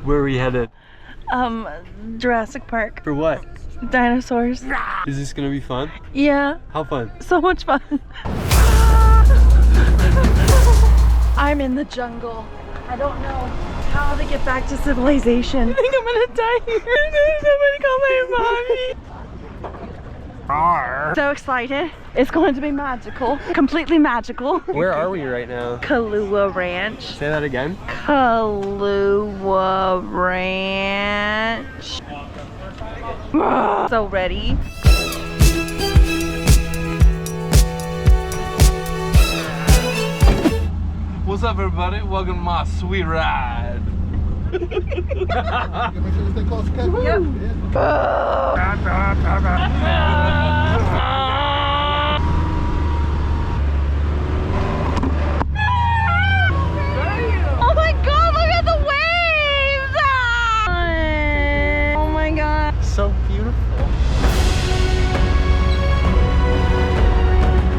Where are we headed? Jurassic Park. For what? Dinosaurs. Is this gonna be fun? Yeah. How fun? So much fun. I'm in the jungle. I don't know how to get back to civilization. I think I'm gonna die here. Somebody call my mommy. So excited. It's going to be magical. Completely magical. Where are we right now? Kualoa Ranch. Say that again. Kualoa Ranch. So ready. What's up, everybody? Welcome to my sweet ride. Yep. Oh my god, look at the waves! Oh my god. So beautiful.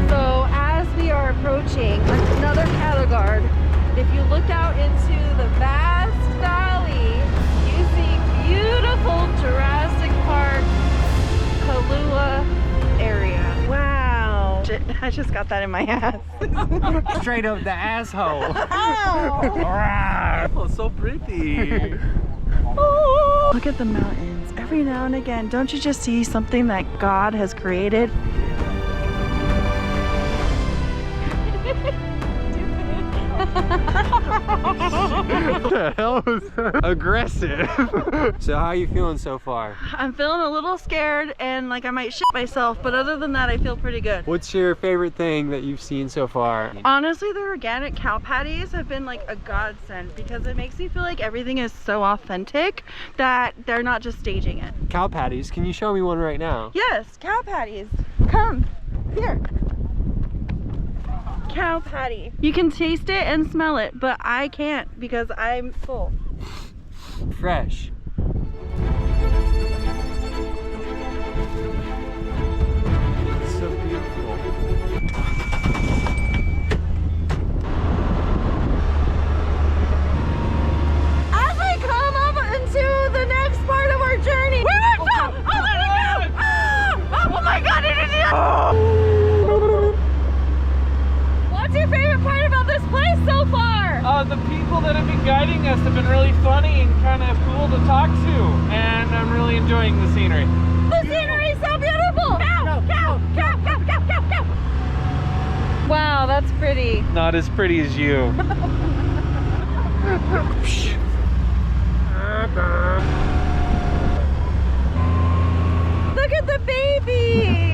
So as we are approaching another cattle guard, if you look out into the vast valley, you see beautiful Jurassic Park, Kualoa area. Wow. I just got that in my ass. Straight up the asshole. Oh, so pretty. Oh. Look at the mountains. Every now and again, don't you just see something that God has created? What the hell was that? Aggressive. So how are you feeling so far? I'm feeling a little scared and like I might shit myself, but other than that, I feel pretty good. What's your favorite thing that you've seen so far? Honestly, the organic cow patties have been like a godsend because it makes me feel like everything is so authentic that they're not just staging it. Cow patties, can you show me one right now? Yes, cow patties. Come, here. Cow patty. You can taste it and smell it, but I can't because I'm full. Fresh. It's so beautiful. As we come up into the next part of our journey, where did it go? Oh, there it go! Oh my god, it is What's your favorite part about this place so far? The people that have been guiding us have been really funny and kind of cool to talk to, and I'm really enjoying the scenery. The scenery is so beautiful! Cow, cow, cow, cow, cow, cow, cow! Wow, that's pretty. Not as pretty as you. Look at the baby!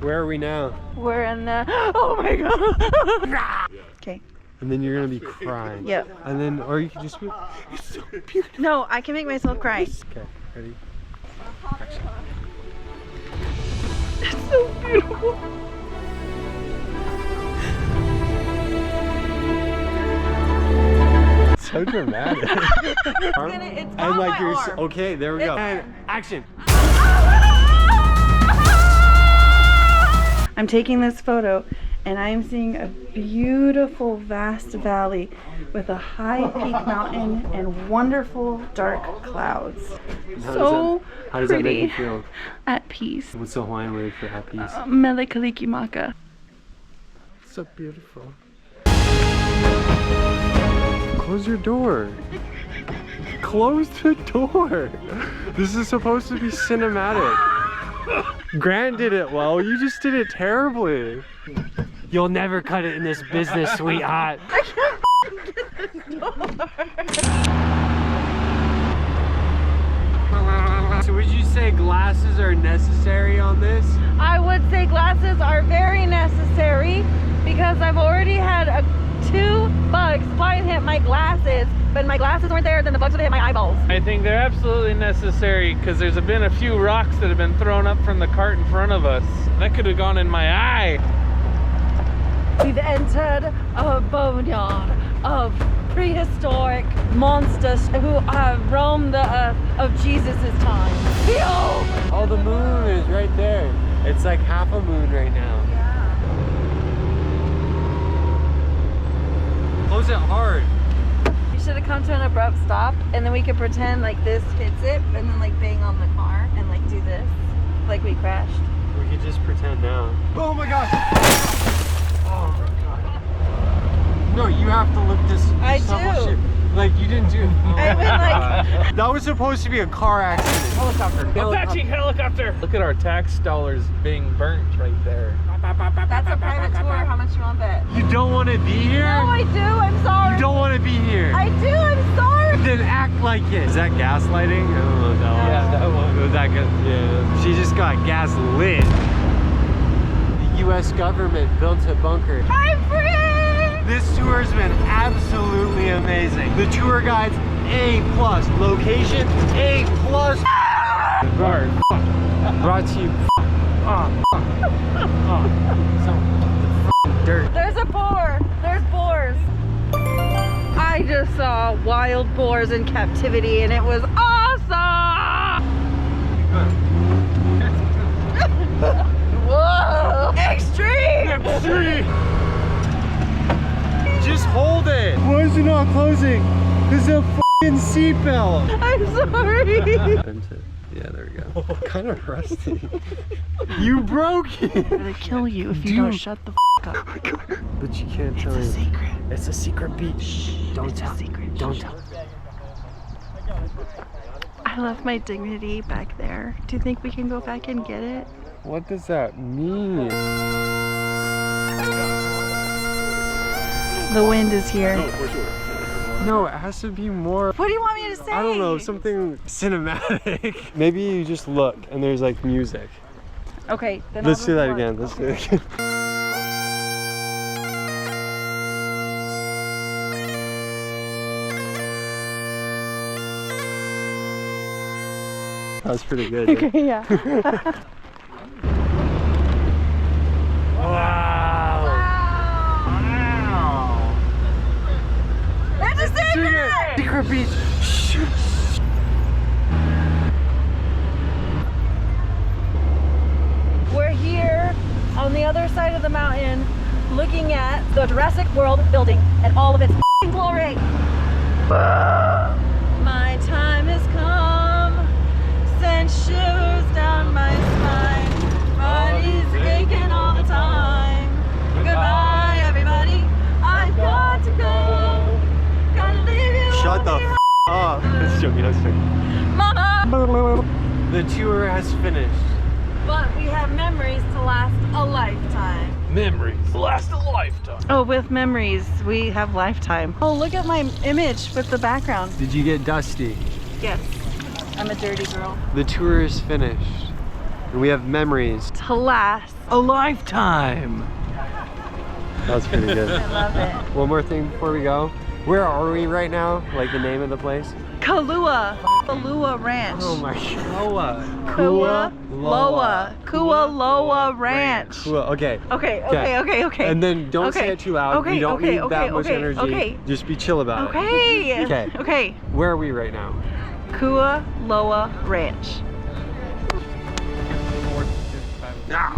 Where are we now? We're in the... Oh my god! Okay. And then you're gonna be crying. Yep. And then, or you can just be, it's so beautiful. No, I can make myself cry. Okay, ready? Action. It's so beautiful. So dramatic. It's on my arm. Okay, there we go. And action. I'm taking this photo and I'm seeing a beautiful vast valley with a high peak mountain and wonderful dark clouds. How does that make you feel? At peace. What's the Hawaiian word for at peace? Mele kalikimaka. So beautiful. Close your door. Close the door. This is supposed to be cinematic. Grant did it well, you just did it terribly. You'll never cut it in this business, sweetheart. I can't get the door. So would you say glasses are necessary on this? I would say glasses are very necessary because I've already had 2 bugs fly and hit my glasses, but my glasses weren't there, then the bugs would hit my eyeballs. I think they're absolutely necessary because there's been a few rocks that have been thrown up from the cart in front of us. That could have gone in my eye. We've entered a boneyard of prehistoric monsters who have roamed the earth of Jesus' time. Behold! Oh, the moon is right there. It's like half a moon right now. to an abrupt stop, and then we could pretend like this hits it, and then like bang on the car, and like do this, like we crashed. We could just pretend now. Oh my god! Oh my god. No, you have to look this I subtle do. shit. Like you didn't do. I mean, like, That was supposed to be a car accident. Helicopter. Apache helicopter! Look at our tax dollars being burnt right there. that's a private tour. How much you want bet? You don't want to be here? No, I do. I'm sorry. You don't want to be here. I do. I'm sorry. Then act like it. Is that gaslighting? I don't know what that was. Yeah, that one. Was that good? Yeah. She just got gas lit. The U.S. government built a bunker. I'm free. This tour has been absolutely amazing. The tour guide's A+, location A+. Brought to you. Dirt. There's a boar. There's boars. I just saw wild boars in captivity, and it was awesome. Whoa! Extreme. Just hold it. Why is it not closing? This is a f***ing seatbelt. I'm sorry. Yeah, there we go. Kind of rusty. You broke it. I'm gonna kill you if you don't shut the f up. But you can't tell me. It's a secret. It's a secret beach. Shh. Don't It's tell. a secret. Don't tell. I left my dignity back there. Do you think we can go back and get it? What does that mean? The wind is here. No, it has to be more. What do you want me to say? I don't know, something cinematic. Maybe you just look and there's like music. Okay, then Let's I'll do that record. again. Let's do it again. That was pretty good. Okay, yeah. Wow. It's a secret! Secret beach. We're here on the other side of the mountain looking at the Jurassic World building and all of its f***ing glory. My time has come, sent shivers down my spine. Body's aching all the time. Goodbye, everybody. I've got to go. Gotta leave you. Shut the f up. That's joking, that's joking. Mama! The tour has finished. But we have memories to last a lifetime. Memories last a lifetime. Oh, with memories, we have lifetime. Oh, look at my image with the background. Did you get dusty? Yes, I'm a dirty girl. The tour is finished. And we have memories. To last. A lifetime. That was pretty good. I love it. One more thing before we go. Where are we right now? Like the name of the place? Kualoa Ranch. Oh my god. Kualoa Ranch. Cool. Okay. Okay. And then don't say Okay. it too loud. Okay, You don't okay, need that okay, much okay, energy. okay. Just be chill about it. Okay. Okay. Where are we right now? Kualoa Ranch. Ah.